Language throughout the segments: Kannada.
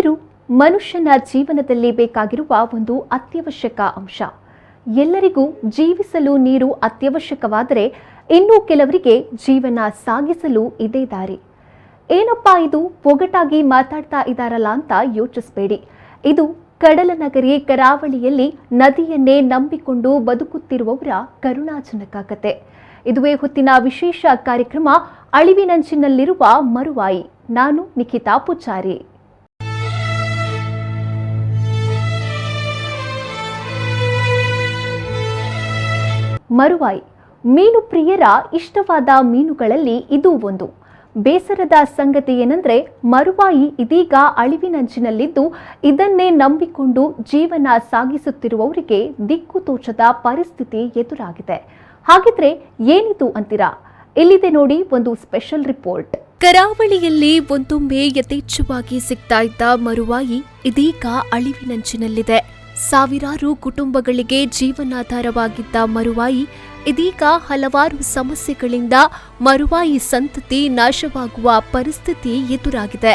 ನೀರು ಮನುಷ್ಯನ ಜೀವನದಲ್ಲಿ ಬೇಕಾಗಿರುವ ಒಂದು ಅತ್ಯವಶ್ಯಕ ಅಂಶ. ಎಲ್ಲರಿಗೂ ಜೀವಿಸಲು ನೀರು ಅತ್ಯವಶ್ಯಕವಾದರೆ ಇನ್ನು ಕೆಲವರಿಗೆ ಜೀವನ ಸಾಗಿಸಲು ಇದೇ ದಾರಿ. ಏನಪ್ಪಾ ಇದು ಒಗಟಾಗಿ ಮಾತಾಡ್ತಾ ಇದ್ದಾರಲ್ಲ ಅಂತ ಯೋಚಿಸಬೇಡಿ. ಇದು ಕಡಲ ನಗರಿ ಕರಾವಳಿಯಲ್ಲಿ ನದಿಯನ್ನೇ ನಂಬಿಕೊಂಡು ಬದುಕುತ್ತಿರುವವರ ಕರುಣಾಜನಕ ಕತೆ. ಇದುವೇ ಹೊತ್ತಿನ ವಿಶೇಷ ಕಾರ್ಯಕ್ರಮ ಅಳಿವಿನಂಚಿನಲ್ಲಿರುವ ಮರುವಾಯಿ. ನಾನು ನಿಖಿತಾ ಪೂಜಾರಿ. ಮರುವಾಯಿ ಮೀನು ಪ್ರಿಯರ ಇಷ್ಟವಾದ ಮೀನುಗಳಲ್ಲಿ ಇದು ಒಂದು. ಬೇಸರದ ಸಂಗತಿ ಏನಂದ್ರೆ ಮರುವಾಯಿ ಇದೀಗ ಅಳಿವಿನಂಚಿನಲ್ಲಿದ್ದು ಇದನ್ನೇ ನಂಬಿಕೊಂಡು ಜೀವನ ಸಾಗಿಸುತ್ತಿರುವವರಿಗೆ ದಿಕ್ಕು ತೋಚದ ಪರಿಸ್ಥಿತಿ ಎದುರಾಗಿದೆ. ಹಾಗಿದ್ರೆ ಏನಿದು ಅಂತೀರಾ? ಇಲ್ಲಿದೆ ನೋಡಿ ಒಂದು ಸ್ಪೆಷಲ್ ರಿಪೋರ್ಟ್. ಕರಾವಳಿಯಲ್ಲಿ ಒಂದೊಮ್ಮೆ ಯಥೇಚ್ಛವಾಗಿ ಸಿಗ್ತಾ ಇದ್ದ ಮರುವಾಯಿ ಇದೀಗ ಅಳಿವಿನಂಚಿನಲ್ಲಿದೆ. ಸಾವಿರಾರು ಕುಟುಂಬಗಳಿಗೆ ಜೀವನಾಧಾರವಾಗಿದ್ದ ಮರುವಾಯಿ ಇದೀಗ ಹಲವಾರು ಸಮಸ್ಯೆಗಳಿಂದ ಮರುವಾಯಿ ಸಂತತಿ ನಾಶವಾಗುವ ಪರಿಸ್ಥಿತಿ ಎದುರಾಗಿದೆ.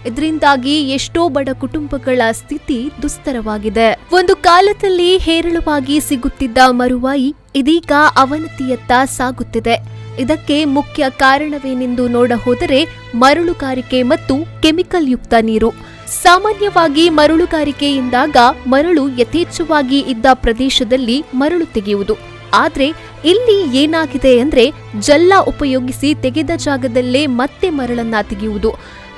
ಇದರಿಂದಾಗಿ ಎಷ್ಟೋ ಬಡ ಕುಟುಂಬಗಳ ಸ್ಥಿತಿ ದುಸ್ತರವಾಗಿದೆ. ಒಂದು ಕಾಲದಲ್ಲಿ ಹೇರಳವಾಗಿ ಸಿಗುತ್ತಿದ್ದ ಮರುವಾಯಿ ಇದೀಗ ಅವನತಿಯತ್ತ ಸಾಗುತ್ತಿದೆ. ಇದಕ್ಕೆ ಮುಖ್ಯ ಕಾರಣವೇನೆಂದು ನೋಡಹೋದರೆ ಮರಳುಗಾರಿಕೆ ಮತ್ತು ಕೆಮಿಕಲ್ ಯುಕ್ತ ನೀರು. ಸಾಮಾನ್ಯವಾಗಿ ಮರಳುಗಾರಿಕೆಯಿಂದಾಗ ಮರಳು ಯಥೇಚ್ಛವಾಗಿ ಇದ್ದ ಪ್ರದೇಶದಲ್ಲಿ ಮರಳು ತೆಗೆಯುವುದು. ಆದ್ರೆ ಇಲ್ಲಿ ಏನಾಗಿದೆ ಅಂದ್ರೆ ಜಲ್ಲ ಉಪಯೋಗಿಸಿ ತೆಗೆದ ಜಾಗದಲ್ಲೇ ಮತ್ತೆ ಮರಳನ್ನ ತೆಗೆಯುವುದು.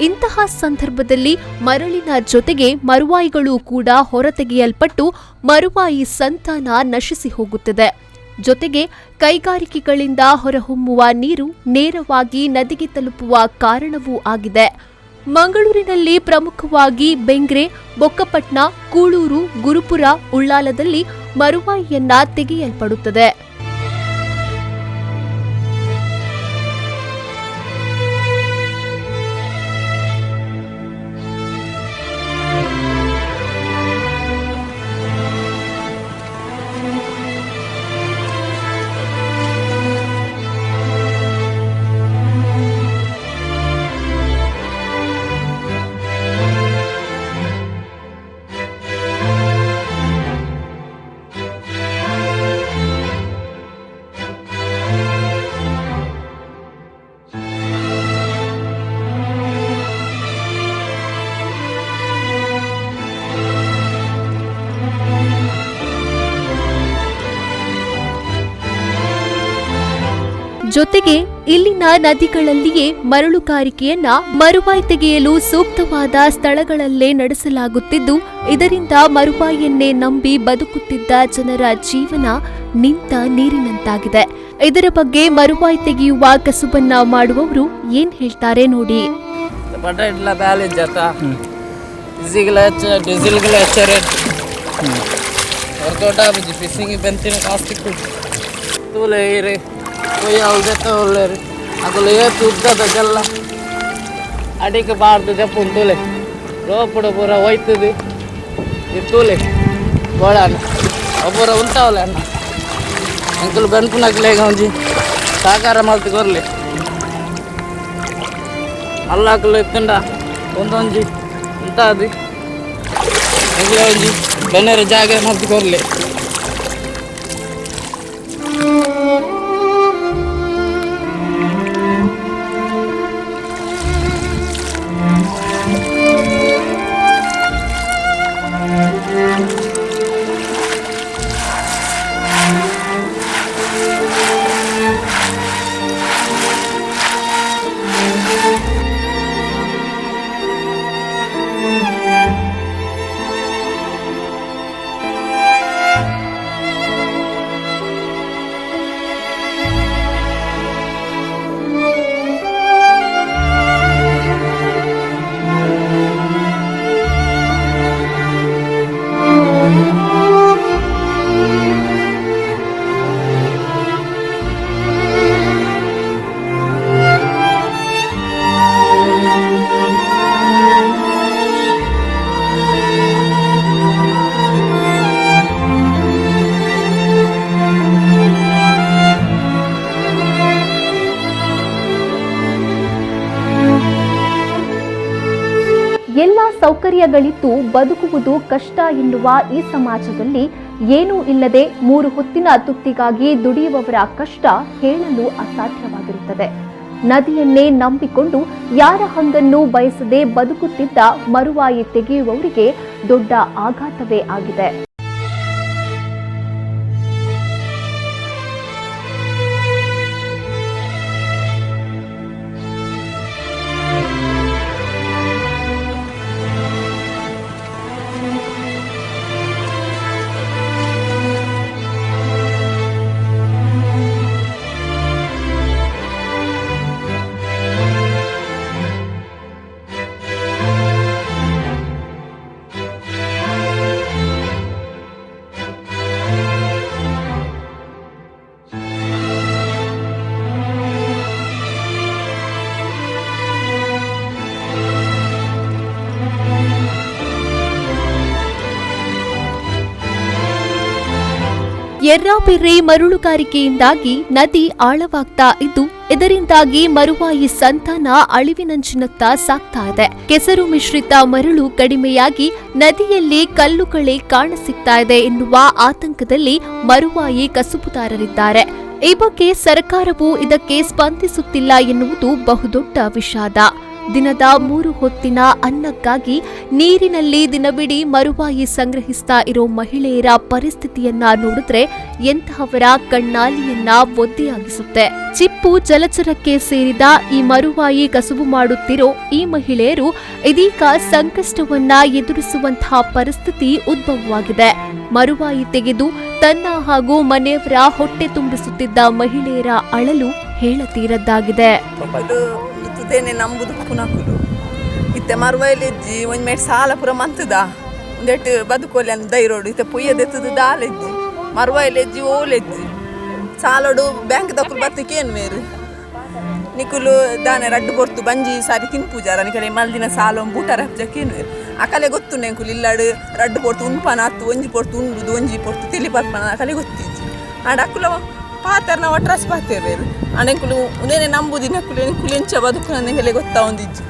ಇಂತಹ ಸಂದರ್ಭದಲ್ಲಿ ಮರಳಿನ ಜೊತೆಗೆ ಮರುವಾಯಿಗಳು ಕೂಡ ಹೊರತೆಗೆಯಲ್ಪಟ್ಟು ಮರುವಾಯಿ ಸಂತಾನ ನಶಿಸಿ ಹೋಗುತ್ತದೆ. ಜೊತೆಗೆ ಕೈಗಾರಿಕೆಗಳಿಂದ ಹೊರಹೊಮ್ಮುವ ನೀರು ನೇರವಾಗಿ ನದಿಗೆ ತಲುಪುವ ಕಾರಣವೂ ಆಗಿದೆ. ಮಂಗಳೂರಿನಲ್ಲಿ ಪ್ರಮುಖವಾಗಿ ಬೆಂಗ್ರೆ, ಬೊಕ್ಕಪಟ್ನ, ಕೂಳೂರು, ಗುರುಪುರ, ಉಳ್ಳಾಲದಲ್ಲಿ ಮರುವಾಯಿಯನ್ನ ತೆಗೆಯಲ್ಪಡುತ್ತದೆ. ಜೊತೆಗೆ ಇಲ್ಲಿನ ನದಿಗಳಲ್ಲಿಯೇ ಮರಳುಗಾರಿಕೆಯನ್ನ ಮರುವಾಯಿ ತೆಗೆಯಲು ಸೂಕ್ತವಾದ ಸ್ಥಳಗಳಲ್ಲೇ ನಡೆಸಲಾಗುತ್ತಿದ್ದು, ಇದರಿಂದ ಮರುವಾಯಿಯನ್ನೇ ನಂಬಿ ಬದುಕುತ್ತಿದ್ದ ಜನರ ಜೀವನ ನಿಂತ ನೀರಿನಂತಾಗಿದೆ. ಇದರ ಬಗ್ಗೆ ಮರುವಾಯಿ ತೆಗೆಯುವ ಕಸುಬನ್ನ ಮಾಡುವವರು ಏನ್ ಹೇಳ್ತಾರೆ ನೋಡಿ. అసలు ఏ చూద్దా జల్ల అడిగి పాడుతుంది పుంతులే లోపల పూర ಹೋಯ್ತದೆ ಇತ್ತೂಲೆ ಗೋಡಾನ ಒಬ್ಬರ ಉಂಟಾವಲ್ಲ ಅಣ್ಣ ಅಂಕಲ್ ಬೆನ್ಪುನಕ್ಲೇಗ ಒಂಜಿ ಸಹಕಾರ ಮಲ್ತಿ ಕೊರ್ಲಿ ಅಲ್ಲಾಕಲು ಎತ್ತಂಡ ಒಂದೊಂಜಿ ಉಂಟಾದಿ ಎಂಗ್ಲೇ ಒಂಜಿ ಬೆನ್ನೆರ ಜಾಗ ಮಲ್ತಿ ಕೊರ್ಲಿ. ಇಂದ್ರಿಯಗಳಿದ್ದು ಬದುಕುವುದು ಕಷ್ಟ ಎನ್ನುವ ಈ ಸಮಾಜದಲ್ಲಿ ಏನೂ ಇಲ್ಲದೆ 3 ಹೊತ್ತಿನ ತುತ್ತಿಗಾಗಿ ದುಡಿಯುವವರ ಕಷ್ಟ ಹೇಳಲು ಅಸಾಧ್ಯವಾಗಿರುತ್ತದೆ. ನದಿಯನ್ನೇ ನಂಬಿಕೊಂಡು ಯಾರ ಹಂಗನ್ನು ಬಯಸದೆ ಬದುಕುತ್ತಿದ್ದ ಮರುವಾಯಿ ತೆಗೆಯುವವರಿಗೆ ದೊಡ್ಡ ಆಘಾತವೇ ಆಗಿದೆ. ಎರ್ರಾಬಿರ್ರಿ ಮರಳುಗಾರಿಕೆಯಿಂದಾಗಿ ನದಿ ಆಳವಾಗ್ತಾ ಇದ್ದು ಇದರಿಂದಾಗಿ ಮರುವಾಯಿ ಸಂತಾನ ಅಳಿವಿನಂಚಿನತ್ತ ಸಾಗ್ತಾ ಇದೆ. ಕೆಸರು ಮಿಶ್ರಿತ ಮರಳು ಕಡಿಮೆಯಾಗಿ ನದಿಯಲ್ಲಿ ಕಲ್ಲುಗಳೇ ಕಾಣಸಿಗ್ತಾ ಇದೆ ಎನ್ನುವ ಆತಂಕದಲ್ಲಿ ಮರುವಾಯಿ ಕಸುಬುದಾರರಿದ್ದಾರೆ. ಈ ಬಗ್ಗೆ ಸರ್ಕಾರವು ಇದಕ್ಕೆ ಸ್ಪಂದಿಸುತ್ತಿಲ್ಲ ಎನ್ನುವುದು ಬಹುದೊಡ್ಡ ವಿಷಾದ. ದಿನದ 3 ಹೊತ್ತಿನ ಅನ್ನಕ್ಕಾಗಿ ನೀರಿನಲ್ಲಿ ದಿನವಿಡೀ ಮರುವಾಯಿ ಸಂಗ್ರಹಿಸ್ತಾ ಇರೋ ಮಹಿಳೆಯರ ಪರಿಸ್ಥಿತಿಯನ್ನ ನೋಡಿದ್ರೆ ಎಂತಹವರ ಕಣ್ಣಾಲಿಯನ್ನ ಒದ್ದೆಯಾಗಿಸುತ್ತೆ. ಚಿಪ್ಪು ಜಲಚರಕ್ಕೆ ಸೇರಿದ ಈ ಮರುವಾಯಿ ಕಸುಬು ಮಾಡುತ್ತಿರೋ ಈ ಮಹಿಳೆಯರು ಇದೀಗ ಸಂಕಷ್ಟವನ್ನ ಎದುರಿಸುವಂತಹ ಪರಿಸ್ಥಿತಿ ಉದ್ಭವವಾಗಿದೆ. ಮರುವಾಯಿ ತೆಗೆದು ತನ್ನ ಹಾಗೂ ಮನೆಯವರ ಹೊಟ್ಟೆ ತುಂಬಿಸುತ್ತಿದ್ದ ಮಹಿಳೆಯರ ಅಳಲು ಹೇಳತೀರದ್ದಾಗಿದೆ. ನಂಬುದು ಪುನಕುಲು ಇತ್ತೆ ಮರುವೈಲೆಜ್ಜಿ ಒಂದ್ ಮೇಟ್ ಸಾಲ ಪುರ ಮಂತದ ಒಂದೆಟ್ಟು ಬದುಕೋಲಿ ಅಂತ ದೈರೋಡು ಇತ್ತೆ ಪುಯ್ಯದೆತ್ತದ ದಾಲೆಜ್ಜಿ ಮರುವೈಲೆಜ್ಜಿ ಓಲೆಜ್ಜಿ ಸಾಲೋಡು ಬ್ಯಾಂಕ್ ತಕ್ಕಲು ಬರ್ತಕ್ಕೇನು ಮೇರು ನಿಕುಲು ದಾನೆ ರಡ್ಡು ಬೊರ್ತು ಬಂಜಿ ಸಾರಿ ತಿನ್ಪೂಜಾರ ನಿಕಲೆ ಮಲ್ದಿನ ಸಾಲ ಬೂಟಾರ ಹಬ್ಜಕ್ಕೇನು ಮೇರು ಅಕಲೆ ಗೊತ್ತು ನೆಂಕುಲು ಇಲ್ಲಾಡು ರಡ್ಡು ಪೊರ್ತು ಉನ್ಪನ ಹತ್ತು ಒಂಜಿ ಪೊರ್ತು ಉಂಡುದು ಒಂಜಿ ಪೊರ್ತು ತಿಳಿ ಪರ್ಪನ ಅಕಲೆ ಗೊತ್ತಿಜ್ಜಿ ಆಡ ಅಕ್ಕುಲ ಪಾತರ್ನ ಒಟ್ರಾಸ್ ಪಾತೇರು ಅನೆಂಕುಲು ಉನೇನೆ ನಂಬುದಿನ ಕುಲು ಎಂಚ ಬದುಕು ನನ್ನ ಹೇಳಿ ಗೊತ್ತಾ ಒಂದಿಜ್ಜಿ.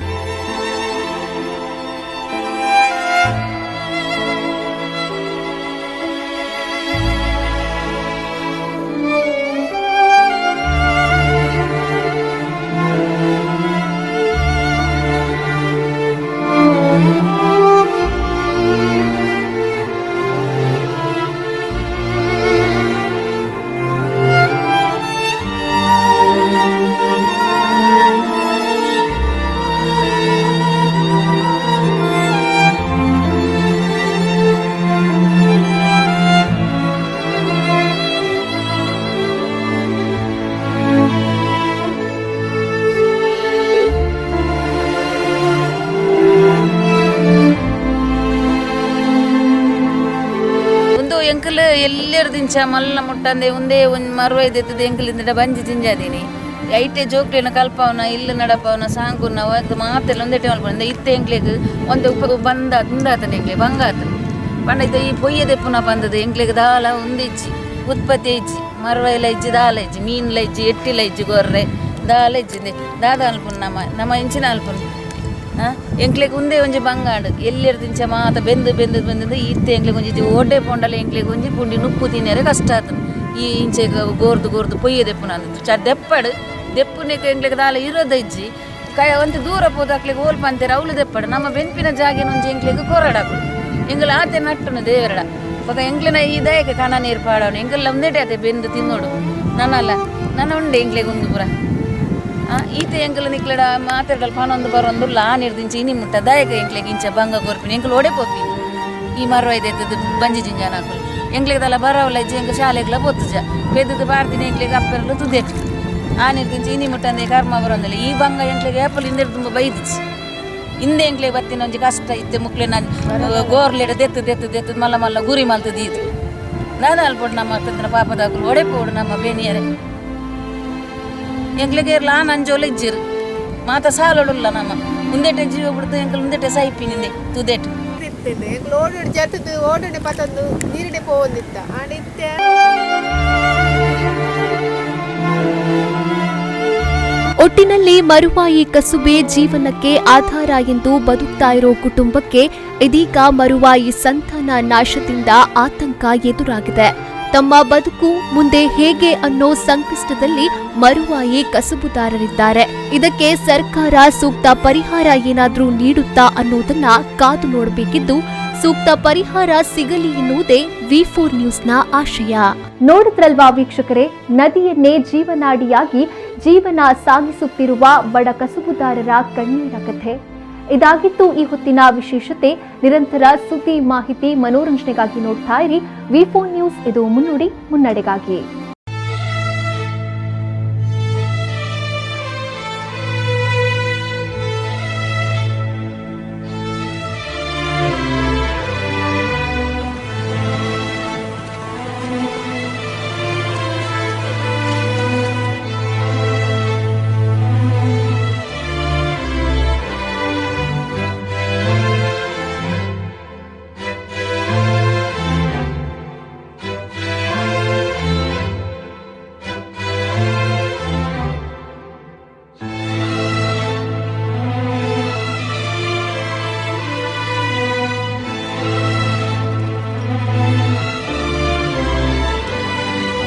ಎಲ್ಲರ ದಿಂಚ ಮಲ್ಲ ಮುಟ್ಟಂದೆ ಒಂದೇ ಒಂದು ಮರುವೈದೆತ್ತದ ಎಂಕಲಿಂದ ಬಂಜಿ ಜಿಂಜಾದೀನಿ ಐಟೆ ಜೋಕ್ಲಿನ ಕಲ್ಪವನ ಇಲ್ಲ ನಡಪವನ ಸಾಂಗುನ ಮಾತೆಲ್ಲ ಒಂದೇಟೆ ಮಲ್ಪಂದೆ ಇತ್ತೆ ಎಂಕ್ಲೆಗ್ ಒಂದು ಬಂದ ತುಂದಾತನ ಎಂಕ್ಲೆ ಬಂಗಾತ ಪಂಡ ಇದು ಈ ಪೊಯ್ಯದೆ ಪುನಃ ಬಂದದ್ದು ಎಂಕ್ಲೆಗ್ ದಾಲ ಒಂದಿಜ್ಜಿ ಉತ್ಪತ್ತಿ ಇಜ್ಜಿ ಮರುವೈಲ ಇಜ್ಜಿ ದಾಲ ಇಜ್ಜಿ ಮೀನ್ಲ ಇಜ್ಜಿ ಎಟ್ಟಿಲ ಇಜ್ಜಿ ಗೊರ್ರೆ ದಾಲ ಇಜ್ಜಿಂದೆ ದಾದ ಅಲ್ಪುನ್ ನಮ್ಮ ಇಂಚಿನ ಅಲ್ಪುನ್ ಎಂಕ್ಲೆಗ್ ಒಂದೇ ಒಂಜಿ ಬಂಗಾಡು ಎಲ್ಲರ ದಿಂಚ ಮಾತ ಬೆಂದು ಇತ್ತೆ ಎಂಕ್ಲೆಗ್ ಒಂಜಿ ಓಡೆ ಪೊಂಡಲ ಎಂಕ್ಲೆಗ್ ಒಂಜಿ ಪುಂಡಿ ನುಪ್ಪು ತಿನ್ನರೆ ಕಷ್ಟ ಆತನು ಈ ಇಂಚೆ ಗೋರ್ದು ಪೊಯ್ಯದೆಪ್ಪು ನಾನು ದೆಪ್ಪಡು ದೆಪ್ಪುನೇಕ ಎಂಕ್ಲೆಗ್ ದಾಲ ಇರೋದ ಇಜ್ಜಿ ಒಂದು ದೂರ ಪೋದಾಕ್ಲೆಗ್ ಓಲ್ಪ ಅಂತಾರೆ ಅವಳು ದೆಪ್ಪಡು ನಮ್ಮ ಬೆಂಪಿನ ಜಾಗಿನ ಒಂಜಿ ಎಂಕ್ಲೆಗ್ ಕೊರಡಾಕು ಎಂಗ್ಲ ಆತೆ ನಟ್ಟನು ದೇವರಡ ಪಕ್ಕ ಎಂಕ್ಲೆನ ಈ ದಯಕ್ಕೆ ಕಣ ನೀರು ಪಾಡವನು ಎಂಗೆಲ್ಲ ಒಂದೇಟೆ ಆತೆ ಬೆಂದು ತಿನ್ನೋಡು ನನ್ನ ಉಂಡೆ ಎಂಕ್ಲೆಗ್ ಒಂದು ಪುರ ಈತೆ ಎಂಕಲ್ ನಿಕ್ಲಡ ಮಾತಾಡಲ್ ಪನೊಂದು ಬರೊಂದು ಲಾನಿರ್ದಿಂಚಿ ಇನಿ ಮುಟ್ಟ ದಾಯಕ ಎಂಕ್ಲೆಗ್ ಇಂಚ ಬಂಗ ಕೊರ್ಪಿನ ಎಂಕಲ್ ಒಡೆ ಪೋಪಿ ಈ ಮರವೈದೆತ್ತದು ಬಂಜಿ ಜಿಂಜಾನ ಹಾಕಲು ಎಂಕ್ಲೆಗ್ದಲ್ಲ ಬರವಲ್ಲ ಇಜ್ಜಿ ಎಂಕ ಶಾಲೆಗ್ಲ ಬೊತ್ತುಜ ಬೆದ್ದದು ಬಾರ್ದಿನ ಎಂಕ್ಲೆಗ್ ಅಪ್ಪೆರಲು ತುದೇಟು ಆನಿರ್ದಿಂಚಿ ಇನಿ ಮುಟ್ಟಂದೆ ಕರ್ಮ ಬರೋಂದಿಲ್ಲ ಈ ಬಂಗ ಎಂಕ್ಲೆಗ್ ಏಪಲ್ ಹಿಂದೆ ತುಂಬ ಬೈದಿಚ್ಚಿ ಹಿಂದೆ ಎಂಕ್ಲೆಗ್ ಬತ್ತಿನ ಒಂಜಿ ಕಷ್ಟ ಇತ್ತೆ ಮುಕ್ಲೆನ ಗೋರ್ಲೆಡ ದೆತ್ತು ಮಲ್ಲ ಗುರಿ ಮಲ್ತದ ಇದು ನಾನು ಅಲ್ಪೊಡು ನಮ್ಮ ತಂದಿನ ಪಾಪದಾಕಲು ಒಡೆ ಪೋಡು ನಮ್ಮ ಬೇನಿಯರೆ ಎಂಕ್ಲೆಗೆ ಲಾನ್ ಅಂಜೋಲ ಇಜ್ಜಿರು ಮಾತ ಸಾಲೋಡುಲ್ಲ ನಮ್ಮ ಮುಂದೆಟೆ ಜೀವ ಬಿಡ್ತು ಎಂಕಲ್ ಮುಂದೆಟೆ ಸೈಪಿನಿಂದೆ ತುದೇಟು ಓಡಿ ಜತದು ಓಡನೆ ಪತಂದು ನೀರಿಡೆ ಪೋವಂದಿತ್ತ ಆಡಿತ್ತೆ. ಒಟ್ಟಿನಲ್ಲಿ ಮರುವಾಯಿ ಕಸುಬೆ ಜೀವನಕ್ಕೆ ಆಧಾರ ಎಂದು ಬದುಕ್ತಾ ಇರೋ ಕುಟುಂಬಕ್ಕೆ ಇದೀಗ ಮರುವಾಯಿ ಸಂತಾನ ನಾಶದಿಂದ ಆತಂಕ ಎದುರಾಗಿದೆ. ತಮ್ಮ ಬದುಕು ಮುಂದೆ ಹೇಗೆ ಅನ್ನೋ ಸಂಕಷ್ಟದಲ್ಲಿ ಮರುವಾಯಿ ಕಸುಬುದಾರರಿದ್ದಾರೆ. ಇದಕ್ಕೆ ಸರ್ಕಾರ ಸೂಕ್ತ ಪರಿಹಾರ ಏನಾದ್ರೂ ನೀಡುತ್ತಾ ಅನ್ನೋದನ್ನ ಕಾದು ನೋಡಬೇಕಿದ್ದು, ಸೂಕ್ತ ಪರಿಹಾರ ಸಿಗಲಿ ಎನ್ನುವುದೇ V4 ನ್ಯೂಸ್ನ ಆಶಯ. ನೋಡಿದ್ರಲ್ವಾ ವೀಕ್ಷಕರೇ, ನದಿಯನ್ನೇ ಜೀವನಾಡಿಯಾಗಿ ಜೀವನ ಸಾಗಿಸುತ್ತಿರುವ ಬಡ ಕಸುಬುದಾರರ ಕಣ್ಣೀರ ಕಥೆ. ಇದಾಗಿತ್ತು ಈ ಹೊತ್ತಿನ ವಿಶೇಷತೆ. ನಿರಂತರ ಸುದ್ದಿ, ಮಾಹಿತಿ, ಮನೋರಂಜನೆಗಾಗಿ ನೋಡ್ತಾ ಇರಿ V4 ನ್ಯೂಸ್. ಇದು ಮುನ್ನುಡಿ ಮುನ್ನಡೆಗಾಗಿ.